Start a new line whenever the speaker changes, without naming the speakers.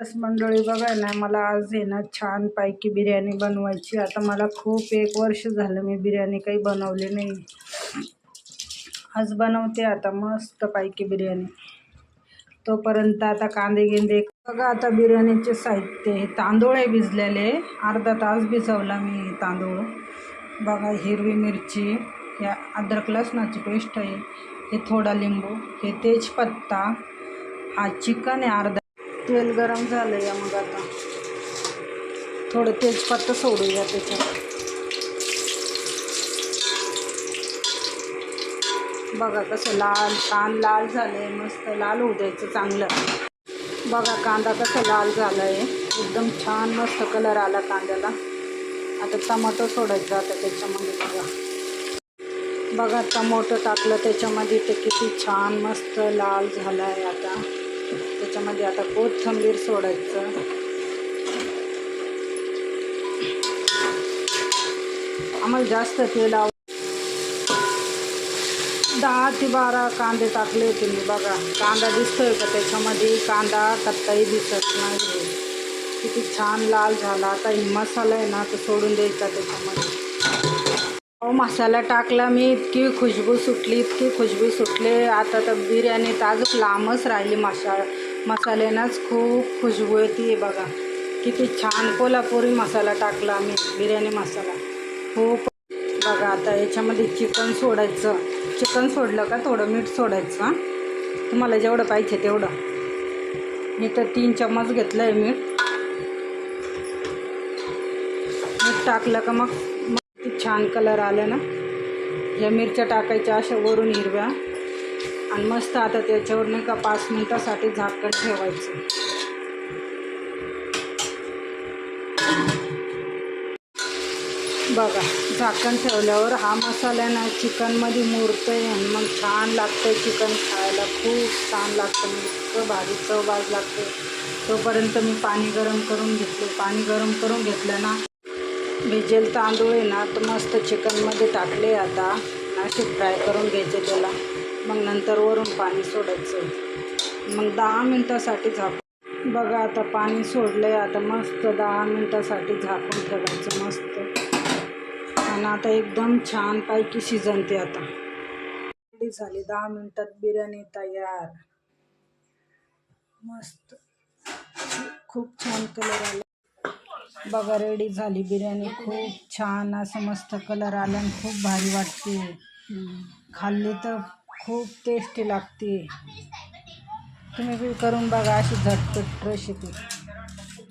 बस मंडळी बघा ना, मला आज आहे ना छानपैकी बिर्याणी बनवायची. आता मला खूप 1 वर्ष झालं मी बिर्याणी काही बनवली नाही. आज बनवते आता मस्तपैकी बिर्याणी. तोपर्यंत आता कांदे गिंदे बघा. आता बिर्याणीचे साहित्य हे तांदूळ आहे भिजलेले, अर्धा तास भिजवला मी तांदूळ. बघा, हिरवी मिरची, या अद्रक लसणाची पेस्ट आहे, हे थोडा लिंबू, हे तेजपत्ता, हा चिकन आहे अर्धा. तेल गरम झालं या, मग आता थोडं तेजपत्ता सोडूया त्याच्यात. बघा कसं लाल झालंय, मस्त लाल होऊ द्यायचं चांगलं. बघा कांदा कसा लाल झाला आहे, एकदम छान मस्त कलर आला कांद्याला. आता टमाटो सोडायचं आता त्याच्यामध्ये. बघा टमाटो टाकलं त्याच्यामध्ये, ते किती छान मस्त लाल झाला आहे. आता त्याच्यामध्ये आता कोथिंबीर सोडायचं. आम्हाला जास्त तेल 10 ते 12 कांदे टाकले होते मी. बघा कांदा दिसतोय का त्याच्यामध्ये, कांदा कत्ताही दिसत नाही. किती छान लाल झाला. आता ही मसाला आहे ना तो सोडून द्यायचा त्याच्यामध्ये. मसाला टाकला मी, इतकी खुशबू सुटले. आता तर बिर्याणी अजून लांबच राहिली. मसाल्यानंच खूप खुशबू येते. बघा किती छान कोल्हापुरी मसाला टाकला मी, बिर्याणी मसाला खूप. बघा आता याच्यामध्ये चिकन सोडायचं. चिकन सोडलं का थोडं मीठ सोडायचं, तुम्हाला जेवढं पाहिजे तेवढं. मी तर 3 चम्मच घेतलं आहे मीठ टाकलं का मग किती छान कलर आलं ना. या मिरच्या टाकायच्या अशा वरून हिरव्या, आणि मस्त आता त्याच्यावर नाही का 5 मिनिटासाठी झाकण ठेवायचं. बघा झाकण ठेवल्यावर हा मसाला ना चिकनमध्ये मुरतंय, आणि मग छान लागतं चिकन खायला, खूप छान लागतं. मग इतकं भारी चवबाज लागतं. तोपर्यंत मी पाणी गरम करून घेतलं. पाणी गरम करून घेतलं ना, भिजेल तांदूळ आहे ना तर मस्त चिकनमध्ये टाकले. आता असे फ्राय करून घ्यायचे त्याला, मग नंतर वरून पाणी सोडायचं. मग 10 मिनटासाठी झाकून. बघा आता पाणी सोडलं आहे. आता मस्त 10 मिनटासाठी झाकून ठेवायचं मस्त. आणि आता एकदम छानपैकी शिजनते. आता रेडी झाली, 10 मिनटात बिर्याणी तयार. मस्त खूप छान कलर आला. बघा रेडी झाली बिर्याणी. खूप छान असं मस्त कलर आला आणि खूप भारी वाटते. खाल्ली तर खूप टेस्टी लागते. तुम्ही बी करून बघा अशी झटपट रेसिपी.